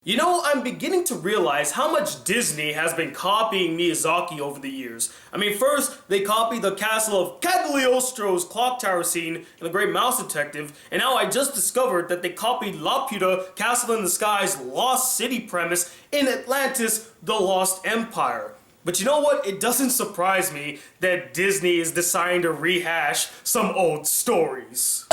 You know, I'm beginning to realize how much Disney has been copying Miyazaki over the years. I mean, first, they copied the castle of Cagliostro's clock tower scene in The Great Mouse Detective, and now I just discovered that they copied Laputa, Castle in the Sky's Lost City premise in Atlantis, The Lost Empire. But you know what? It doesn't surprise me that Disney is deciding to rehash some old stories.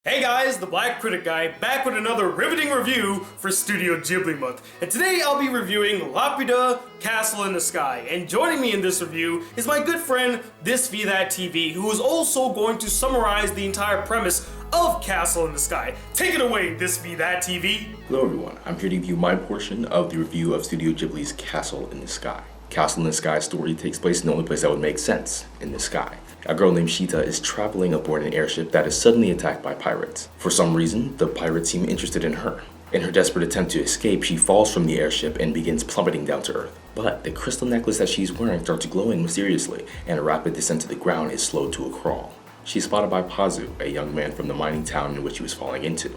Hey guys, the Black Critic Guy, back with another riveting review for Studio Ghibli Month. And today I'll be reviewing Laputa, Castle in the Sky. And joining me in this review is my good friend, THISVTHATTV'S, who is also going to summarize the entire premise of Castle in the Sky. Take it away, THISVTHATTV. Hello everyone, I'm here to give you my portion of the review of Studio Ghibli's Castle in the Sky. Castle in the Sky story takes place in the only place that would make sense, in the sky. A girl named Shita is traveling aboard an airship that is suddenly attacked by pirates. For some reason, the pirates seem interested in her. In her desperate attempt to escape, she falls from the airship and begins plummeting down to Earth. But the crystal necklace that she's wearing starts glowing mysteriously, and a rapid descent to the ground is slowed to a crawl. She's spotted by Pazu, a young man from the mining town in which she was falling into.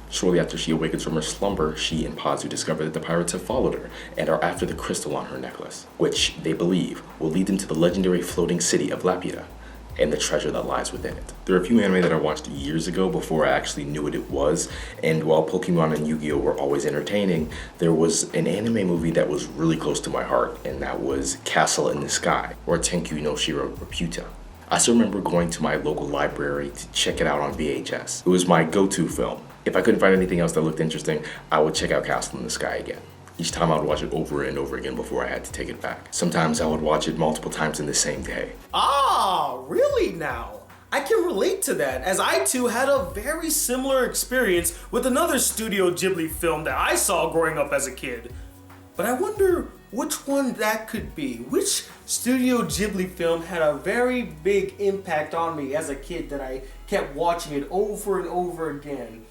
Shortly after she awakens from her slumber, she and Pazu discover that the pirates have followed her and are after the crystal on her necklace, which they believe will lead them to the legendary floating city of Laputa and the treasure that lies within it. There are a few anime that I watched years ago before I actually knew what it was, and while Pokemon and Yu-Gi-Oh were always entertaining, there was an anime movie that was really close to my heart, and that was Castle in the Sky, or Tenkyu no Shiro Laputa. I still remember going to my local library to check it out on VHS. It was my go-to film. If I couldn't find anything else that looked interesting, I would check out Castle in the Sky again. Each time I would watch it over and over again before I had to take it back. Sometimes I would watch it multiple times in the same day. Ah, really now? I can relate to that, as I too had a very similar experience with another Studio Ghibli film that I saw growing up as a kid. But I wonder which one that could be. Which Studio Ghibli film had a very big impact on me as a kid that I kept watching it over and over again?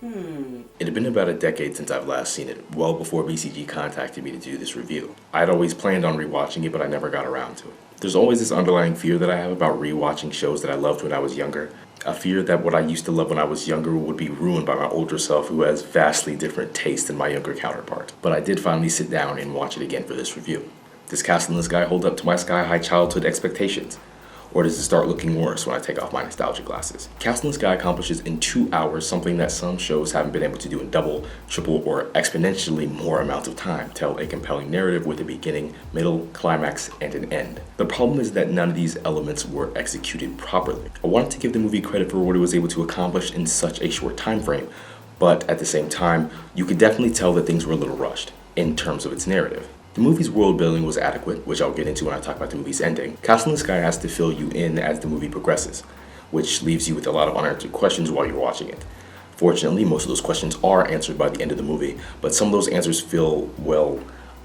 It had been about a decade since I've last seen it, well before BCG contacted me to do this review. I'd always planned on rewatching it, but I never got around to it. There's always this underlying fear that I have about rewatching shows that I loved when I was younger. A fear that what I used to love when I was younger would be ruined by my older self, who has vastly different taste than my younger counterpart. But I did finally sit down and watch it again for this review. Does Castle in the Sky hold up to my sky-high childhood expectations? Or does it start looking worse when I take off my nostalgia glasses? Castle in the Sky accomplishes in 2 hours something that some shows haven't been able to do in double, triple, or exponentially more amounts of time. Tell a compelling narrative with a beginning, middle, climax, and an end. The problem is that none of these elements were executed properly. I wanted to give the movie credit for what it was able to accomplish in such a short time frame, but at the same time, you could definitely tell that things were a little rushed in terms of its narrative. The movie's world building was adequate, which I'll get into when I talk about the movie's ending. Castle in the Sky has to fill you in as the movie progresses, which leaves you with a lot of unanswered questions while you're watching it. Fortunately, most of those questions are answered by the end of the movie, but some of those answers feel, well,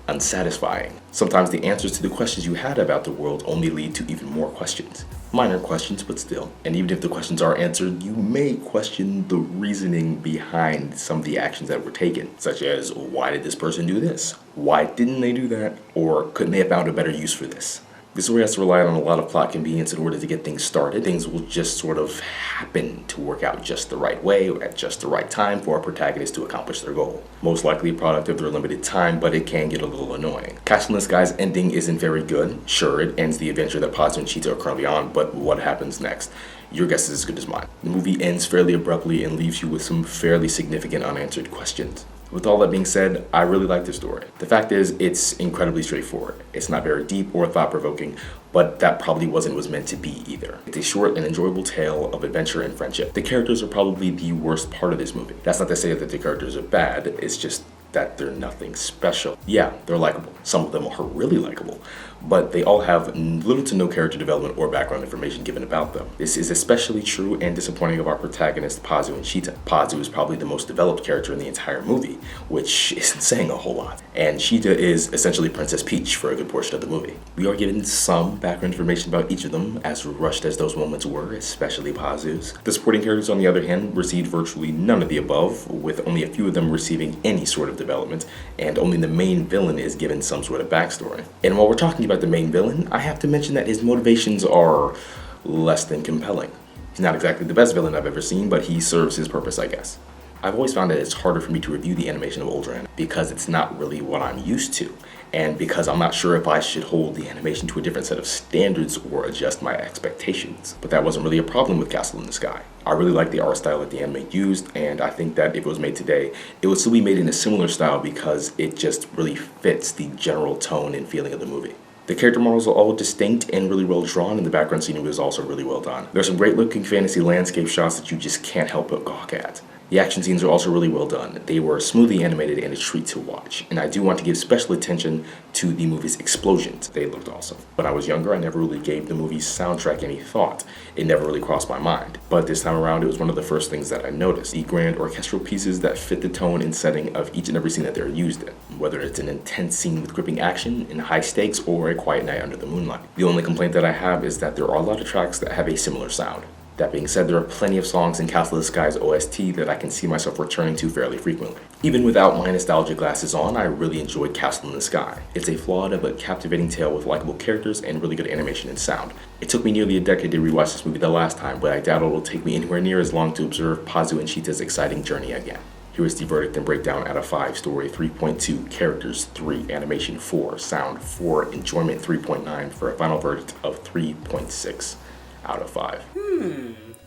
unsatisfying. Sometimes the answers to the questions you had about the world only lead to even more questions. Minor questions, but still. And even if the questions are answered, you may question the reasoning behind some of the actions that were taken, such as, why did this person do this? Why didn't they do that? Or couldn't they have found a better use for this? The story has to rely on a lot of plot convenience in order to get things started. Things will just sort of happen to work out just the right way or at just the right time for a protagonist to accomplish their goal. Most likely a product of their limited time, but it can get a little annoying. Castle in the Sky's ending isn't very good. Sure, it ends the adventure that Pazu and Cheetah are currently on, but what happens next? Your guess is as good as mine. The movie ends fairly abruptly and leaves you with some fairly significant unanswered questions. With all that being said, I really like the story. The fact is, it's incredibly straightforward. It's not very deep or thought-provoking, but that probably wasn't what it was meant to be either. It's a short and enjoyable tale of adventure and friendship. The characters are probably the worst part of this movie. That's not to say that the characters are bad, it's just that they're nothing special. Yeah, they're likable. Some of them are really likable, but they all have little to no character development or background information given about them. This is especially true and disappointing of our protagonists, Pazu and Cheetah. Pazu is probably the most developed character in the entire movie, which isn't saying a whole lot. And Cheetah is essentially Princess Peach for a good portion of the movie. We are given some background information about each of them, as rushed as those moments were, especially Pazu's. The supporting characters, on the other hand, received virtually none of the above, with only a few of them receiving any sort of development, and only the main villain is given some sort of backstory. And while we're talking about the main villain, I have to mention that his motivations are less than compelling. He's not exactly the best villain I've ever seen, but he serves his purpose, I guess. I've always found that it's harder for me to review the animation of older anime because it's not really what I'm used to, and because I'm not sure if I should hold the animation to a different set of standards or adjust my expectations. But that wasn't really a problem with Castle in the Sky. I really like the art style that the anime used, and I think that if it was made today, it would still be made in a similar style because it just really fits the general tone and feeling of the movie. The character models are all distinct and really well drawn, and the background scenery was also really well done. There's some great looking fantasy landscape shots that you just can't help but gawk at. The action scenes are also really well done. They were smoothly animated and a treat to watch. And I do want to give special attention to the movie's explosions. They looked awesome. When I was younger, I never really gave the movie's soundtrack any thought. It never really crossed my mind. But this time around, it was one of the first things that I noticed. The grand orchestral pieces that fit the tone and setting of each and every scene that they're used in. Whether it's an intense scene with gripping action and high stakes or a quiet night under the moonlight. The only complaint that I have is that there are a lot of tracks that have a similar sound. That being said, there are plenty of songs in Castle in the Sky's OST that I can see myself returning to fairly frequently. Even without my nostalgia glasses on, I really enjoyed Castle in the Sky. It's a flawed but captivating tale with likable characters and really good animation and sound. It took me nearly a decade to rewatch this movie the last time, but I doubt it will take me anywhere near as long to observe Pazu and Cheetah's exciting journey again. Here is the verdict and breakdown out of 5. Story 3.2, characters 3, animation 4, sound 4, enjoyment 3.9 for a final verdict of 3.6 out of 5.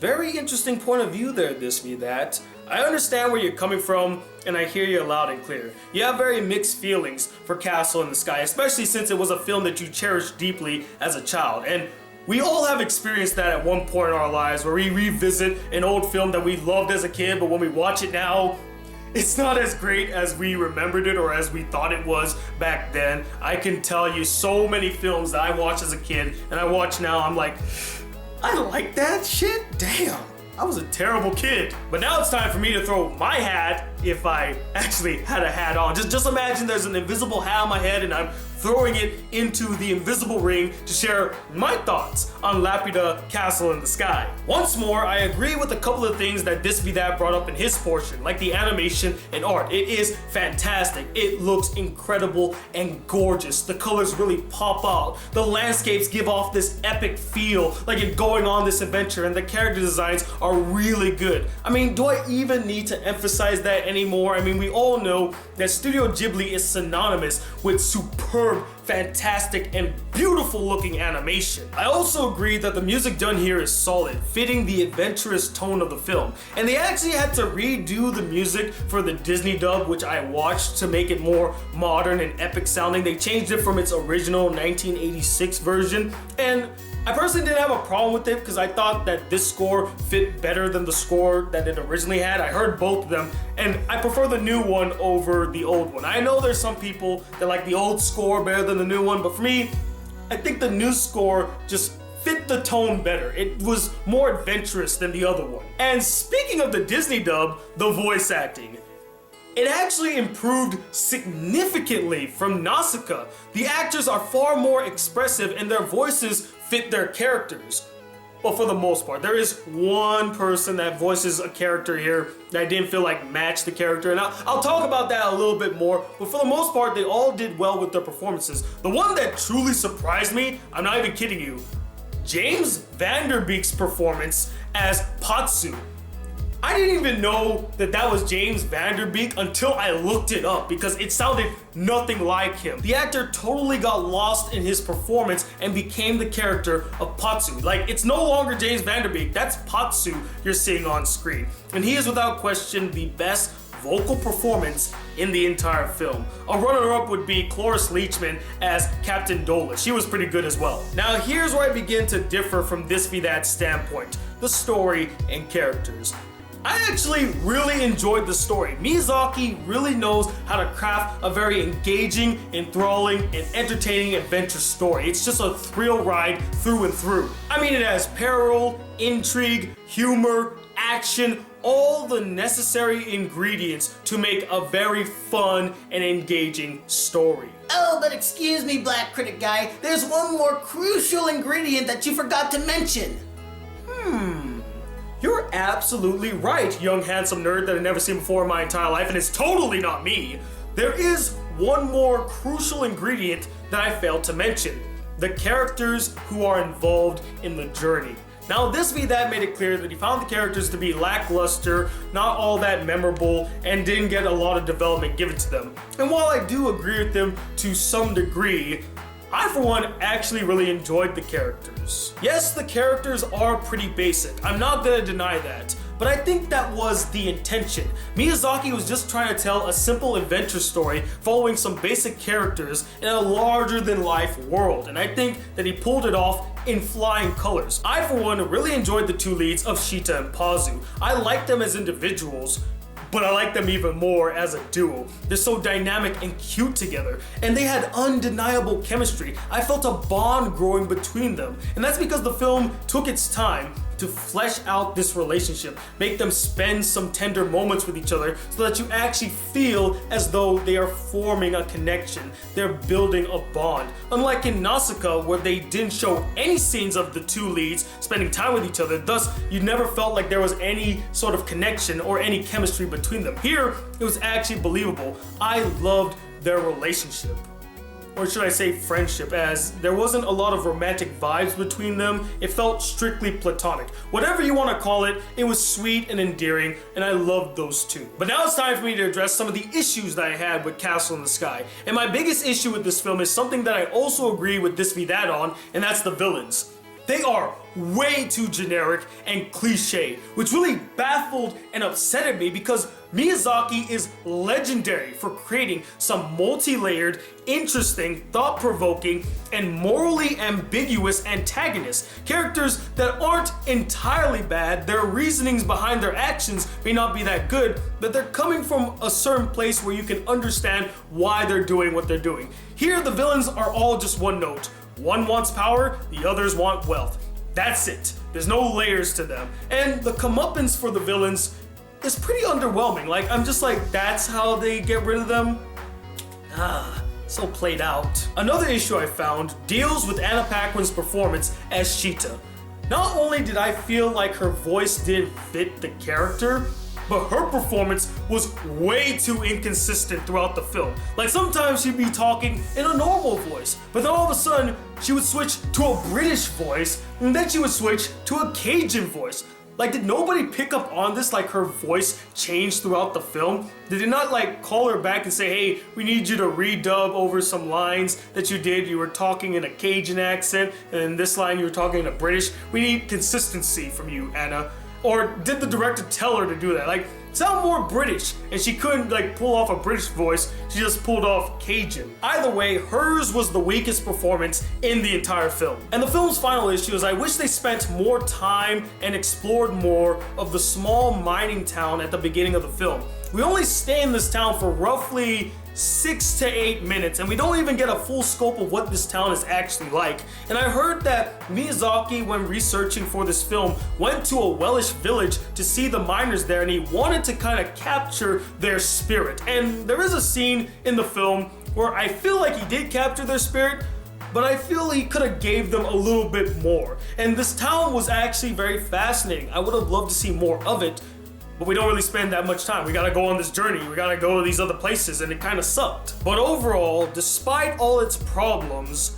Very interesting point of view there, THISVTHAT. I understand where you're coming from, and I hear you loud and clear. You have very mixed feelings for Castle in the Sky, especially since it was a film that you cherished deeply as a child. And we all have experienced that at one point in our lives, where we revisit an old film that we loved as a kid, but when we watch it now, it's not as great as we remembered it or as we thought it was back then. I can tell you so many films that I watched as a kid, and I watch now, I'm like, I like that shit? Damn, I was a terrible kid. But now it's time for me to throw my hat, if I actually had a hat on. Just imagine there's an invisible hat on my head and I'm throwing it into the invisible ring to share my thoughts on Laputa, Castle in the Sky. Once more, I agree with a couple of things that THISVTHAT brought up in his portion, like the animation and art. It is fantastic. It looks incredible and gorgeous. The colors really pop out. The landscapes give off this epic feel, like you're going on this adventure, and the character designs are really good. I mean, do I even need to emphasize that anymore? I mean, we all know that Studio Ghibli is synonymous with superb, fantastic, and beautiful looking animation. I also agree that the music done here is solid, fitting the adventurous tone of the film. And they actually had to redo the music for the Disney dub, which I watched, to make it more modern and epic sounding. They changed it from its original 1986 version, and I personally didn't have a problem with it because I thought that this score fit better than the score that it originally had. I heard both of them, and I prefer the new one over the old one. I know there's some people that like the old score better than the new one, but for me, I think the new score just fit the tone better. It was more adventurous than the other one. And speaking of the Disney dub, the voice acting. It actually improved significantly from Nausicaa. The actors are far more expressive and their voices fit their characters. Well, for the most part. There is one person that voices a character here that I didn't feel like matched the character, and I'll talk about that a little bit more, but for the most part, they all did well with their performances. The one that truly surprised me, I'm not even kidding you, James Van Der Beek's performance as Patsu. I didn't even know that that was James Van Der Beek until I looked it up because it sounded nothing like him. The actor totally got lost in his performance and became the character of Patsu. Like, it's no longer James Van Der Beek, that's Patsu you're seeing on screen. And he is without question the best vocal performance in the entire film. A runner-up would be Cloris Leachman as Captain Dola. She was pretty good as well. Now here's where I begin to differ from THISVTHAT's standpoint, the story and characters. I actually really enjoyed the story. Miyazaki really knows how to craft a very engaging, enthralling, and entertaining adventure story. It's just a thrill ride through and through. I mean, it has peril, intrigue, humor, action, all the necessary ingredients to make a very fun and engaging story. Oh, but excuse me, Black Critic Guy, there's one more crucial ingredient that you forgot to mention. You're absolutely right, young handsome nerd that I've never seen before in my entire life, and it's totally not me. there is one more crucial ingredient that I failed to mention: the characters who are involved in the journey. Now, THISVTHAT made it clear that he found the characters to be lackluster, not all that memorable, and didn't get a lot of development given to them. And while I do agree with them to some degree, I, for one, actually really enjoyed the characters. Yes, the characters are pretty basic. I'm not gonna deny that. But I think that was the intention. Miyazaki was just trying to tell a simple adventure story following some basic characters in a larger-than-life world, and I think that he pulled it off in flying colors. I, for one, really enjoyed the two leads of Shita and Pazu. I like them as individuals, but I like them even more as a duo. They're so dynamic and cute together, and they had undeniable chemistry. I felt a bond growing between them, and that's because the film took its time to flesh out this relationship, make them spend some tender moments with each other so that you actually feel as though they are forming a connection, they're building a bond. Unlike in Nausicaa, where they didn't show any scenes of the two leads spending time with each other, thus you never felt like there was any sort of connection or any chemistry between them. Here, it was actually believable. I loved their relationship. Or should I say friendship, as there wasn't a lot of romantic vibes between them. It felt strictly platonic. Whatever you want to call it, it was sweet and endearing, and I loved those two. But now it's time for me to address some of the issues that I had with Castle in the Sky. And my biggest issue with this film is something that I also agree with THISVTHAT on, and that's the villains. They are way too generic and cliche, which really baffled and upsetted me because Miyazaki is legendary for creating some multi-layered, interesting, thought-provoking, and morally ambiguous antagonists. Characters that aren't entirely bad, their reasonings behind their actions may not be that good, but they're coming from a certain place where you can understand why they're doing what they're doing. Here, the villains are all just one note. One wants power, the others want wealth. That's it. There's no layers to them. And the comeuppance for the villains is pretty underwhelming. Like, I'm just like, that's how they get rid of them? So played out. Another issue I found deals with Anna Paquin's performance as Shita. Not only did I feel like her voice didn't fit the character, but her performance was way too inconsistent throughout the film. Like, sometimes she'd be talking in a normal voice, but then all of a sudden, she would switch to a British voice, and then she would switch to a Cajun voice. Like, did nobody pick up on this, like her voice changed throughout the film? Did they not like call her back and say, hey, we need you to redub over some lines that you did? You were talking in a Cajun accent, and in this line you were talking in a British. We need consistency from you, Anna. Or did the director tell her to do that? Like, sound more British, and she couldn't like pull off a British voice, she just pulled off Cajun. Either way, hers was the weakest performance in the entire film. And the film's final issue is I wish they spent more time and explored more of the small mining town at the beginning of the film. We only stay in this town for roughly 6 to 8 minutes, and we don't even get a full scope of what this town is actually like. And I heard that Miyazaki, when researching for this film, went to a Welsh village to see the miners there, and he wanted to kind of capture their spirit. And there is a scene in the film where I feel like he did capture their spirit, but I feel he could have gave them a little bit more. And this town was actually very fascinating. I would have loved to see more of it, but we don't really spend that much time. We gotta go on this journey, we gotta go to these other places, and it kinda sucked. But overall, despite all its problems,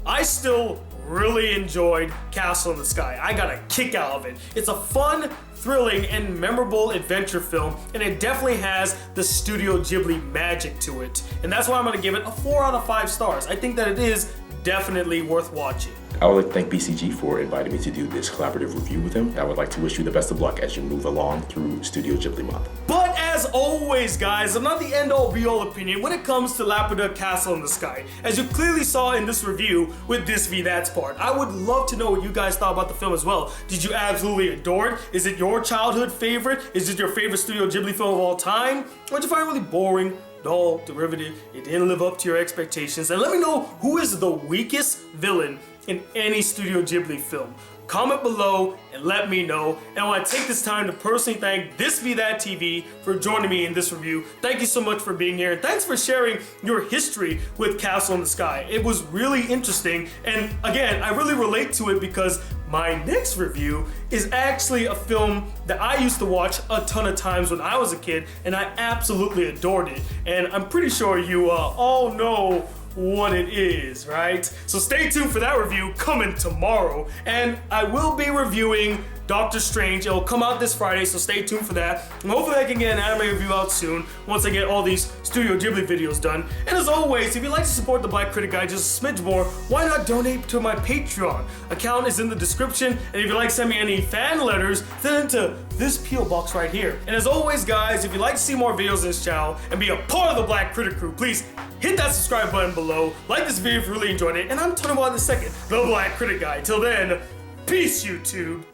I still really enjoyed Castle in the Sky. I got a kick out of it. It's a fun, thrilling, and memorable adventure film, and it definitely has the Studio Ghibli magic to it. And that's why I'm gonna give it a 4 out of 5 stars. I think that it is definitely worth watching. I would like to thank BCG for inviting me to do this collaborative review with him. I would like to wish you the best of luck as you move along through Studio Ghibli month. But as always, guys, I'm not the end-all be-all opinion when it comes to Laputa Castle in the Sky. As you clearly saw in this review with THISVTHAT'S part, I would love to know what you guys thought about the film as well. Did you absolutely adore it? Is it your childhood favorite? Is it your favorite Studio Ghibli film of all time? Or did you find it really boring, dull, derivative, it didn't live up to your expectations? And let me know who is the weakest villain in any Studio Ghibli film. Comment below and let me know. And I want to take this time to personally thank THISVTHATTV for joining me in this review. Thank you so much for being here, and thanks for sharing your history with Castle in the Sky. It was really interesting, and again, I really relate to it because my next review is actually a film that I used to watch a ton of times when I was a kid, and I absolutely adored it. And I'm pretty sure you all know what it is, right? So stay tuned for that review coming tomorrow. And I will be reviewing Doctor Strange. It'll come out this Friday, so stay tuned for that. And hopefully I can get an anime review out soon once I get all these Studio Ghibli videos done. And as always, if you'd like to support the Black Critic Guy just a smidge more, why not donate to my Patreon? Account is in the description, and if you'd like to send me any fan letters, send it to this P.O. box right here. And as always, guys, if you'd like to see more videos in this channel and be a part of the Black Critic crew, please hit that subscribe button below, like this video if you really enjoyed it, and I'm talking about in a second, the Black Critic Guy. Till then, peace, YouTube.